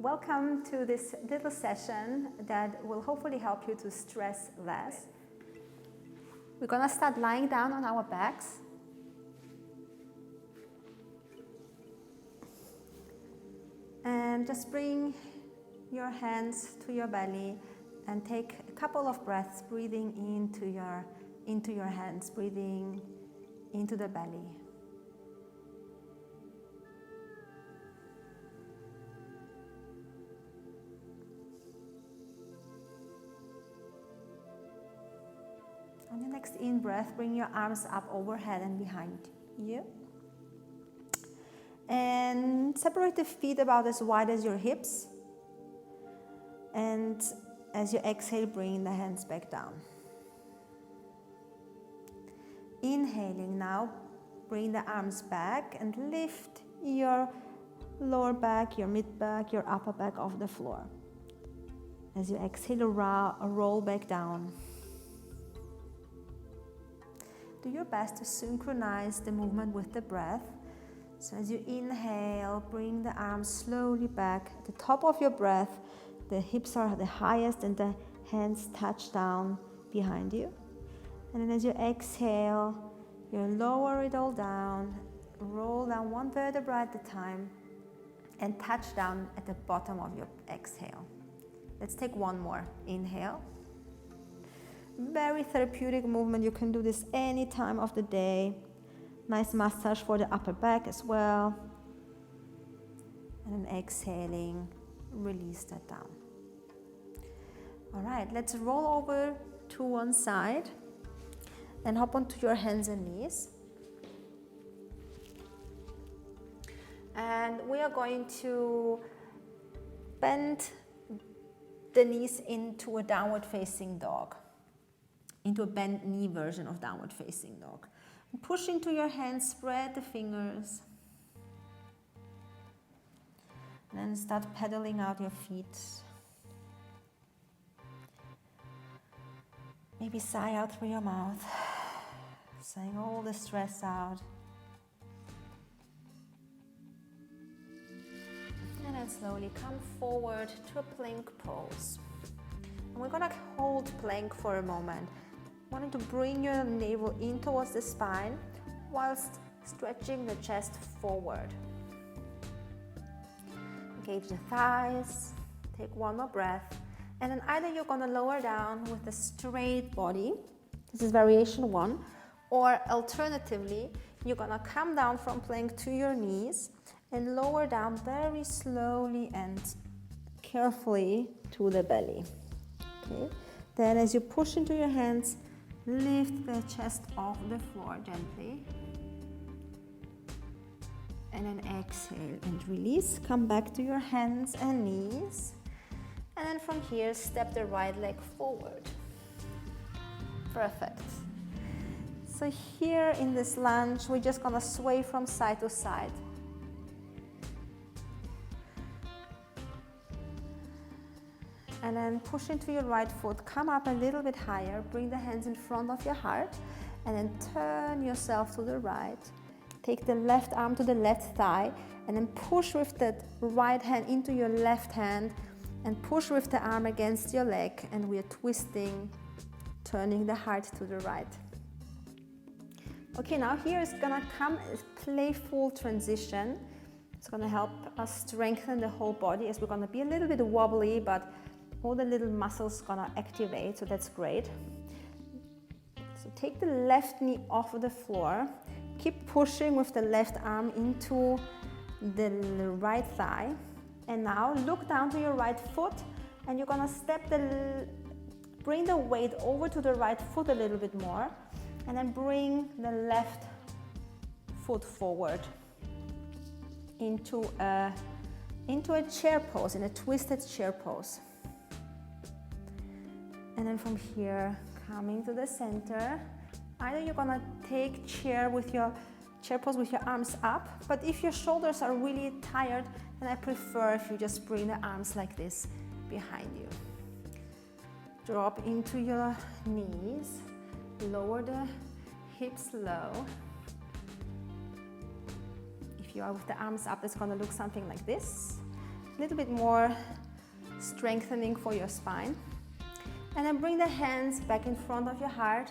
Welcome to this little session that will hopefully help you to stress less. We're gonna start lying down on our backs. And just bring your hands to your belly and take a couple of breaths, breathing into your hands, breathing into the belly. On your next in-breath, bring your arms up overhead and behind you. And separate the feet about as wide as your hips. And as you exhale, bring the hands back down. Inhaling now, bring the arms back and lift your lower back, your mid back, your upper back off the floor. As you exhale, roll back down. Do your best to synchronize the movement with the breath. So as you inhale, bring the arms slowly back. At the top of your breath, the hips are the highest and the hands touch down behind you. And then as you exhale, you lower it all down, roll down one vertebra at a time, and touch down at the bottom of your exhale. Let's take one more. Inhale. Very therapeutic movement. You can do this any time of the day. Nice massage for the upper back as well. And then exhaling, release that down. All right, let's roll over to one side and hop onto your hands and knees. And we are going to bend the knees into a downward facing dog, into a bent knee version of downward facing dog. And push into your hands, spread the fingers. And then start pedaling out your feet. Maybe sigh out through your mouth, sighing all the stress out. And then slowly come forward to a plank pose. And we're gonna hold plank for a moment. Wanting to bring your navel in towards the spine whilst stretching the chest forward. Engage the thighs, take one more breath, and then either you're gonna lower down with a straight body, this is variation 1, or alternatively, you're gonna come down from plank to your knees and lower down very slowly and carefully to the belly. Okay. Then as you push into your hands, lift the chest off the floor gently. And then exhale and release. Come back to your hands and knees. And then from here, step the right leg forward. Perfect. So here in this lunge, we're just gonna sway from side to side. And then push into your right foot, come up a little bit higher, bring the hands in front of your heart, and then turn yourself to the right. Take the left arm to the left thigh, and then push with the right hand into your left hand, and push with the arm against your leg, and we are twisting, turning the heart to the right. Okay, now here is gonna come a playful transition. It's gonna help us strengthen the whole body as we're gonna be a little bit wobbly, but all the little muscles gonna activate, so that's great. So take the left knee off of the floor. Keep pushing with the left arm into the right thigh. And now look down to your right foot, and you're gonna bring the weight over to the right foot a little bit more, and then bring the left foot forward into a chair pose, in a twisted chair pose. And then from here, coming to the center, either you're gonna take chair pose with your arms up, but if your shoulders are really tired, then I prefer if you just bring the arms like this behind you. Drop into your knees, lower the hips low. If you are with the arms up, it's gonna look something like this. a little bit more strengthening for your spine. And then bring the hands back in front of your heart.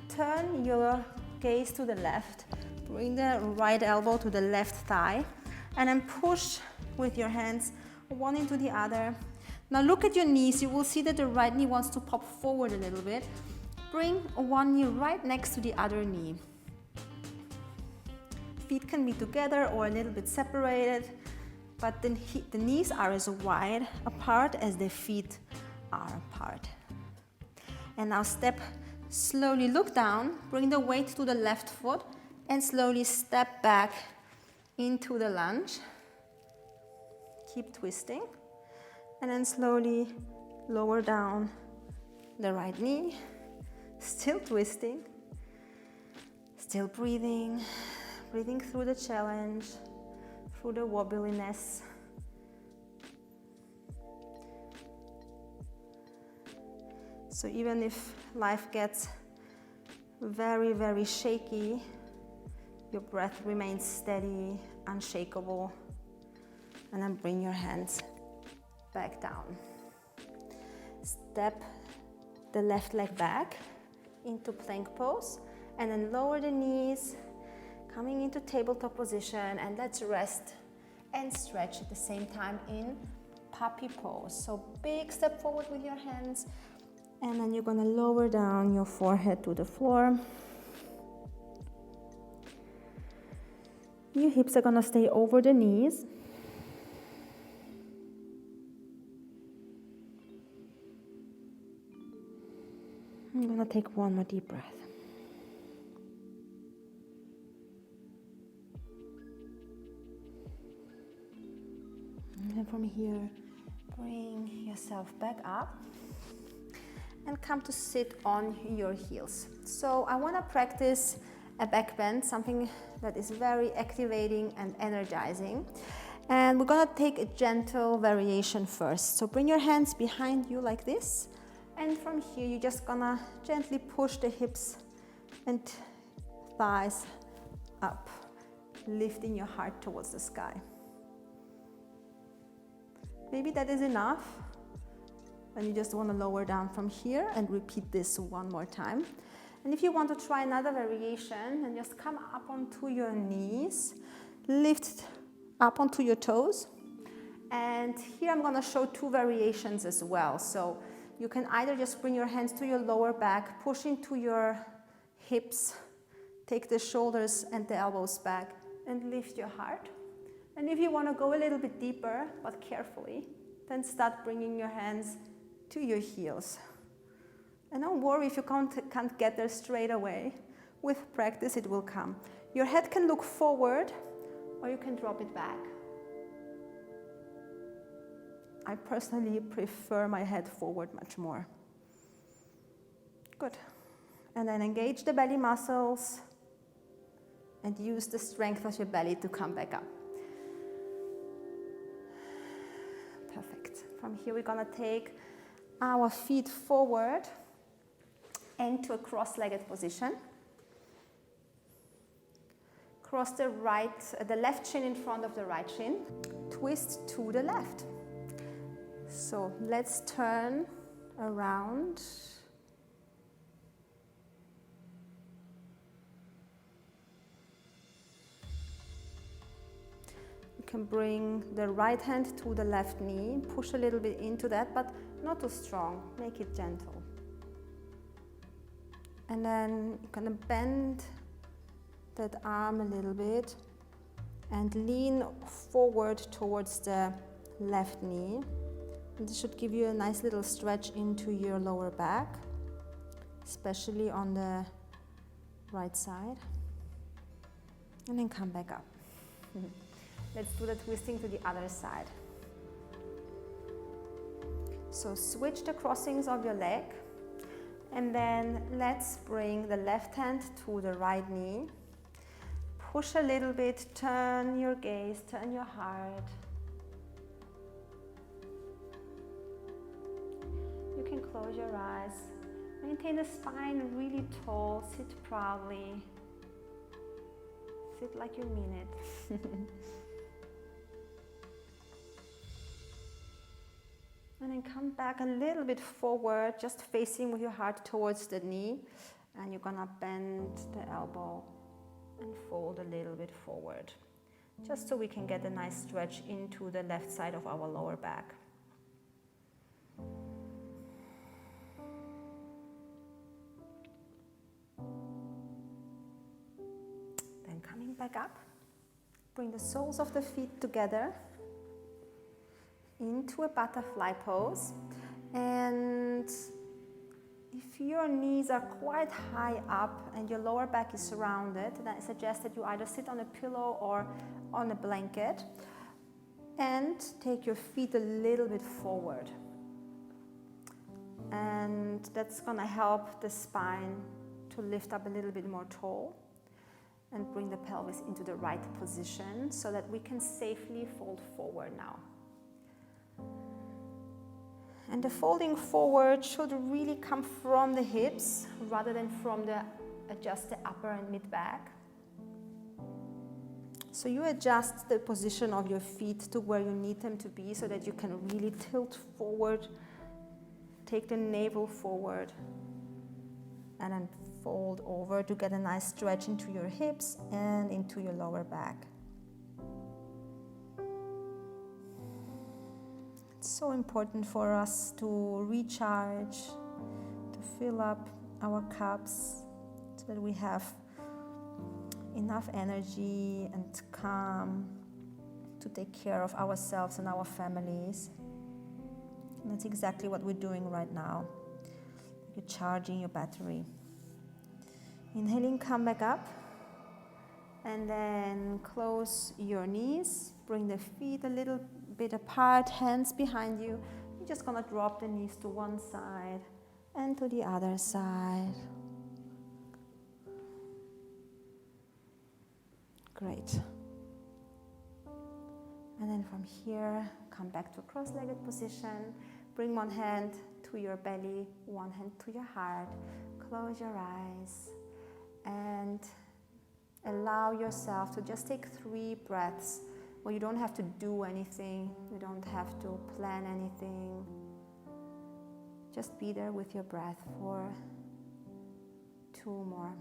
Turn your gaze to the left. Bring the right elbow to the left thigh. And then push with your hands one into the other. Now look at your knees. You will see that the right knee wants to pop forward a little bit. Bring one knee right next to the other knee. Feet can be together or a little bit separated, but the knees are as wide apart as the feet are apart. And now step slowly, look down, bring the weight to the left foot, and slowly step back into the lunge. Keep twisting. And then slowly lower down the right knee. Still twisting. Still breathing. Breathing through the challenge, through the wobbliness. So even if life gets very, very shaky, your breath remains steady, unshakable. And then bring your hands back down. Step the left leg back into plank pose, and then lower the knees, coming into tabletop position, and let's rest and stretch at the same time in puppy pose. So big step forward with your hands, and then you're gonna lower down your forehead to the floor. Your hips are gonna stay over the knees. I'm gonna take one more deep breath. And then from here, bring yourself back up and come to sit on your heels. So I want to practice a back bend, something that is very activating and energizing. And we're going to take a gentle variation first. So bring your hands behind you like this. And from here, you're just going to gently push the hips and thighs up, lifting your heart towards the sky. Maybe that is enough, and you just want to lower down from here and repeat this one more time. And if you want to try another variation, then just come up onto your knees, lift up onto your toes. And here I'm going to show two variations as well. So you can either just bring your hands to your lower back, push into your hips, take the shoulders and the elbows back, and lift your heart. And if you want to go a little bit deeper, but carefully, then start bringing your hands to your heels. And don't worry if you can't get there straight away. With practice, it will come. Your head can look forward, or you can drop it back. I personally prefer my head forward much more. Good. And then engage the belly muscles and use the strength of your belly to come back up. Perfect. From here, we're going to take our feet forward into a cross-legged position. Cross the left shin in front of the right shin. Twist to the left. So let's turn around. You can bring the right hand to the left knee, push a little bit into that, but not too strong, make it gentle. And then you're gonna bend that arm a little bit and lean forward towards the left knee. And this should give you a nice little stretch into your lower back, especially on the right side. And then come back up. Let's do the twisting to the other side. So switch the crossings of your leg, and then let's bring the left hand to the right knee. Push a little bit, turn your gaze, turn your heart. You can close your eyes. Maintain the spine really tall, sit proudly. Sit like you mean it. then come back a little bit forward, just facing with your heart towards the knee. And you're gonna bend the elbow and fold a little bit forward, just so we can get a nice stretch into the left side of our lower back. Then coming back up, bring the soles of the feet together into a butterfly pose. And if your knees are quite high up and your lower back is surrounded, then I suggest that you either sit on a pillow or on a blanket and take your feet a little bit forward. And that's gonna help the spine to lift up a little bit more tall and bring the pelvis into the right position so that we can safely fold forward now. And the folding forward should really come from the hips rather than from just the upper and mid back. So you adjust the position of your feet to where you need them to be so that you can really tilt forward, take the navel forward, and then fold over to get a nice stretch into your hips and into your lower back. It's so important for us to recharge, to fill up our cups so that we have enough energy and calm to take care of ourselves and our families. And that's exactly what we're doing right now. You're charging your battery. Inhaling, come back up. And then close your knees. Bring the feet a little bit apart, hands behind you. You're just gonna drop the knees to one side and to the other side. Great. And then from here, come back to a cross-legged position. Bring one hand to your belly, one hand to your heart. Close your eyes and allow yourself to just take 3 breaths where you don't have to do anything, you don't have to plan anything. Just be there with your breath for 2 more.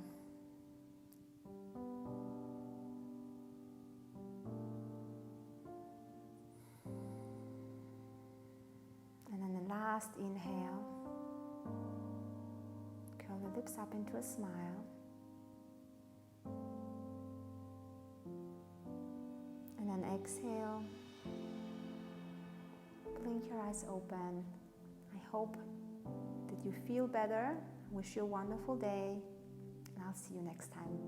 And then the last inhale, curl the lips up into a smile. And then exhale, blink your eyes open. I hope that you feel better. Wish you a wonderful day, and I'll see you next time.